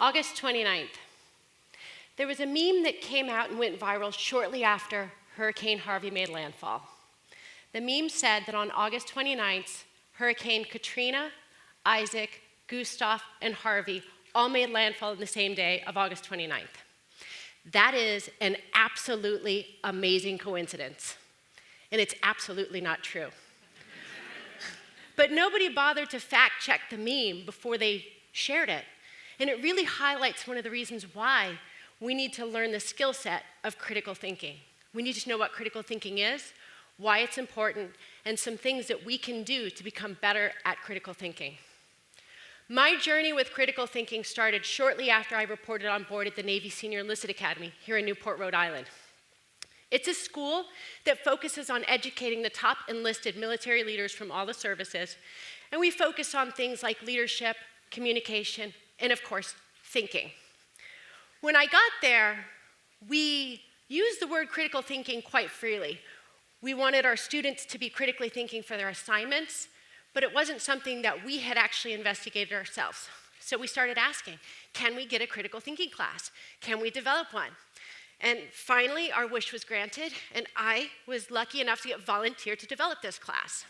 August 29th. There was a meme that came out and went viral shortly after Hurricane Harvey made landfall. The meme said that on August 29th, Hurricane Katrina, Isaac, Gustav, and Harvey all made landfall on the same day of August 29th. That is an absolutely amazing coincidence, and it's absolutely not true. But nobody bothered to fact-check the meme before they shared it, and it really highlights one of the reasons why we need to learn the skill set of critical thinking. We need to know what critical thinking is, why it's important, and some things that we can do to become better at critical thinking. My journey with critical thinking started shortly after I reported on board at the Navy Senior Enlisted Academy here in Newport, Rhode Island. It's a school that focuses on educating the top enlisted military leaders from all the services, and we focus on things like leadership, communication, and of course, thinking. When I got there, we used the word critical thinking quite freely. We wanted our students to be critically thinking for their assignments, but it wasn't something that we had actually investigated ourselves. So we started asking, can we get a critical thinking class? Can we develop one? And finally, our wish was granted, and I was lucky enough to get volunteered to develop this class.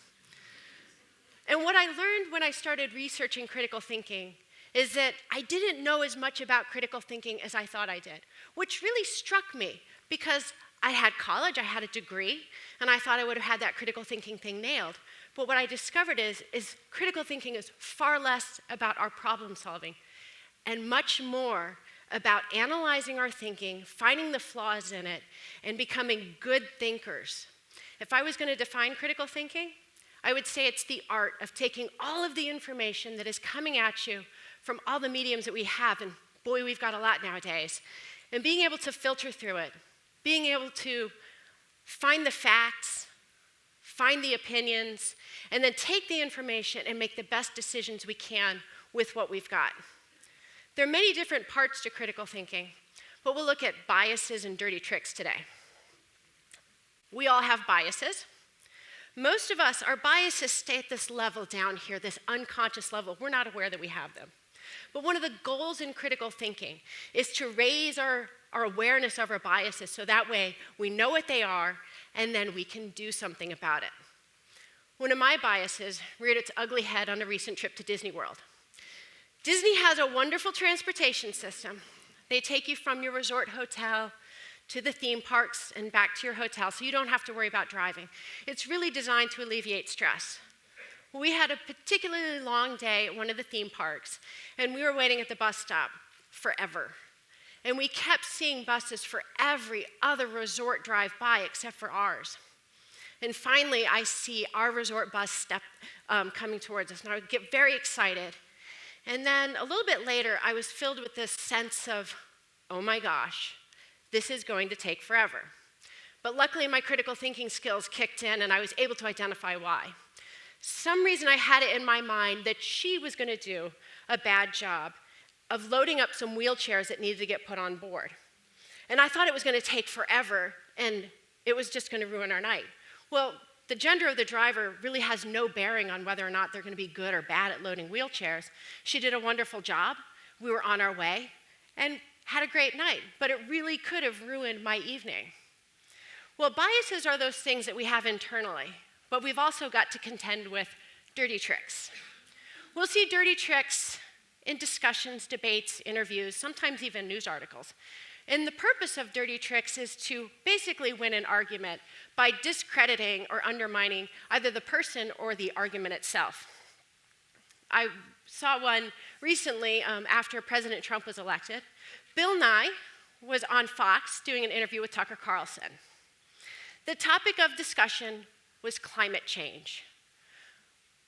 And what I learned when I started researching critical thinking is that I didn't know as much about critical thinking as I thought I did, which really struck me because I had college, I had a degree, and I thought I would have had that critical thinking thing nailed. But what I discovered is critical thinking is far less about our problem solving and much more about analyzing our thinking, finding the flaws in it, and becoming good thinkers. If I was going to define critical thinking, I would say it's the art of taking all of the information that is coming at you from all the mediums that we have, and boy, we've got a lot nowadays, and being able to filter through it, being able to find the facts, find the opinions, and then take the information and make the best decisions we can with what we've got. There are many different parts to critical thinking, but we'll look at biases and dirty tricks today. We all have biases. Most of us, our biases stay at this level down here, this unconscious level. We're not aware that we have them. But one of the goals in critical thinking is to raise our awareness of our biases so that way we know what they are and then we can do something about it. One of my biases reared its ugly head on a recent trip to Disney World. Disney has a wonderful transportation system. They take you from your resort hotel to the theme parks and back to your hotel so you don't have to worry about driving. It's really designed to alleviate stress. We had a particularly long day at one of the theme parks, and we were waiting at the bus stop forever. And we kept seeing buses for every other resort drive by except for ours. And finally, I see our resort bus coming towards us, and I would get very excited. And then a little bit later, I was filled with this sense of, oh my gosh, this is going to take forever. But luckily, my critical thinking skills kicked in, and I was able to identify why. Some reason I had it in my mind that she was going to do a bad job of loading up some wheelchairs that needed to get put on board. And I thought it was going to take forever, and it was just going to ruin our night. Well, the gender of the driver really has no bearing on whether or not they're going to be good or bad at loading wheelchairs. She did a wonderful job. We were on our way and had a great night, but it really could have ruined my evening. Well, biases are those things that we have internally, but we've also got to contend with dirty tricks. We'll see dirty tricks in discussions, debates, interviews, sometimes even news articles. And the purpose of dirty tricks is to basically win an argument by discrediting or undermining either the person or the argument itself. I saw one recently after President Trump was elected. Bill Nye was on Fox doing an interview with Tucker Carlson. The topic of discussion was climate change.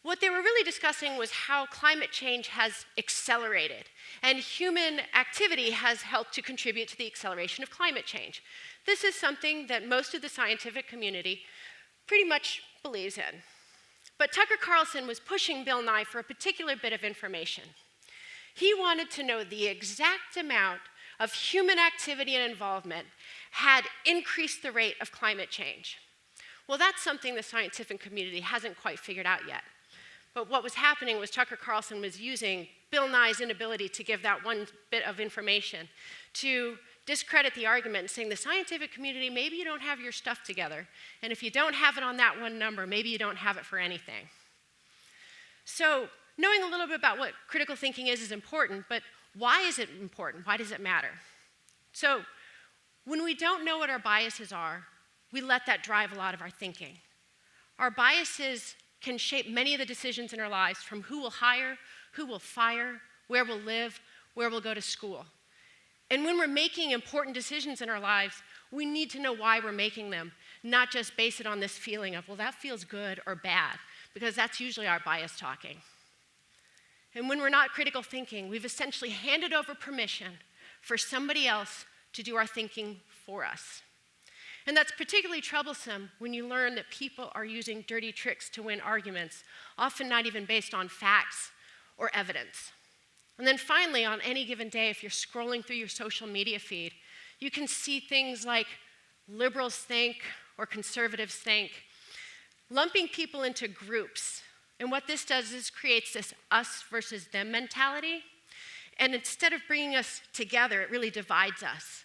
What they were really discussing was how climate change has accelerated, and human activity has helped to contribute to the acceleration of climate change. This is something that most of the scientific community pretty much believes in. But Tucker Carlson was pushing Bill Nye for a particular bit of information. He wanted to know the exact amount of human activity and involvement had increased the rate of climate change. Well, that's something the scientific community hasn't quite figured out yet. But what was happening was Tucker Carlson was using Bill Nye's inability to give that one bit of information to discredit the argument, saying the scientific community, maybe you don't have your stuff together. And if you don't have it on that one number, maybe you don't have it for anything. So knowing a little bit about what critical thinking is important, but why is it important? Why does it matter? So when we don't know what our biases are, we let that drive a lot of our thinking. Our biases can shape many of the decisions in our lives, from who we'll hire, who we'll fire, where we'll live, where we'll go to school. And when we're making important decisions in our lives, we need to know why we're making them, not just base it on this feeling of, well, that feels good or bad, because that's usually our bias talking. And when we're not critical thinking, we've essentially handed over permission for somebody else to do our thinking for us. And that's particularly troublesome when you learn that people are using dirty tricks to win arguments, often not even based on facts or evidence. And then finally, on any given day, if you're scrolling through your social media feed, you can see things like liberals think or conservatives think, lumping people into groups. And what this does is creates this us versus them mentality. And instead of bringing us together, it really divides us.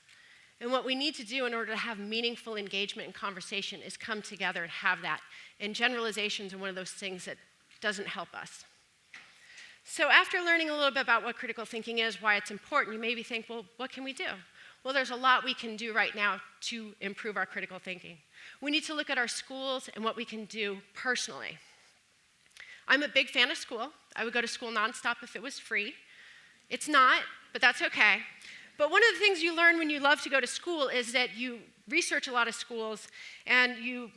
And what we need to do in order to have meaningful engagement and conversation is come together and have that. And generalizations are one of those things that doesn't help us. So after learning a little bit about what critical thinking is, why it's important, you maybe think, well, what can we do? Well, there's a lot we can do right now to improve our critical thinking. We need to look at our schools and what we can do personally. I'm a big fan of school. I would go to school nonstop if it was free. It's not, but that's okay. But one of the things you learn when you love to go to school is that you research a lot of schools and you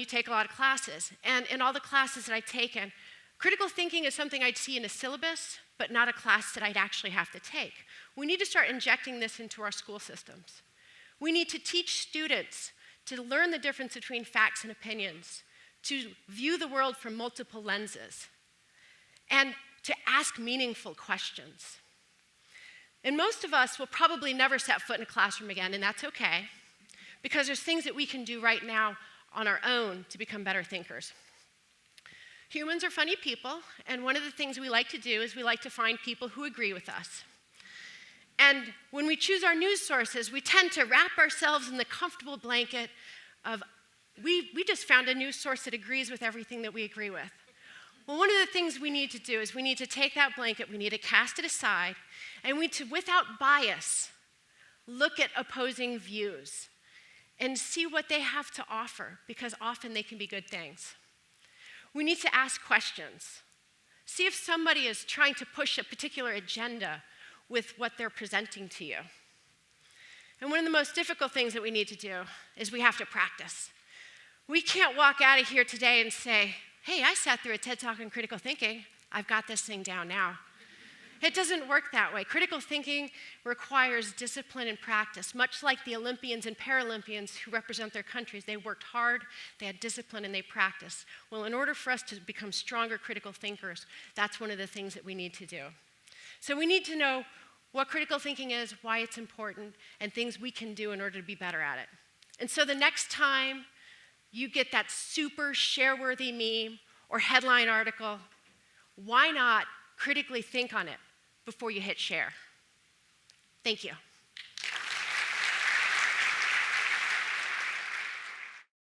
take a lot of classes. And in all the classes that I've taken, critical thinking is something I'd see in a syllabus, but not a class that I'd actually have to take. We need to start injecting this into our school systems. We need to teach students to learn the difference between facts and opinions, to view the world from multiple lenses, and to ask meaningful questions. And most of us will probably never set foot in a classroom again, and that's okay, because there's things that we can do right now on our own to become better thinkers. Humans are funny people, and one of the things we like to do is we like to find people who agree with us. And when we choose our news sources, we tend to wrap ourselves in the comfortable blanket of, we just found a news source that agrees with everything that we agree with. Well, one of the things we need to do is we need to take that blanket, we need to cast it aside, and we need to, without bias, look at opposing views and see what they have to offer, because often they can be good things. We need to ask questions. See if somebody is trying to push a particular agenda with what they're presenting to you. And one of the most difficult things that we need to do is we have to practice. We can't walk out of here today and say, hey, I sat through a TED Talk on critical thinking. I've got this thing down now. It doesn't work that way. Critical thinking requires discipline and practice, much like the Olympians and Paralympians who represent their countries. They worked hard, they had discipline, and they practiced. Well, in order for us to become stronger critical thinkers, that's one of the things that we need to do. So we need to know what critical thinking is, why it's important, and things we can do in order to be better at it. And so the next time you get that super share-worthy meme or headline article, why not critically think on it before you hit share? Thank you.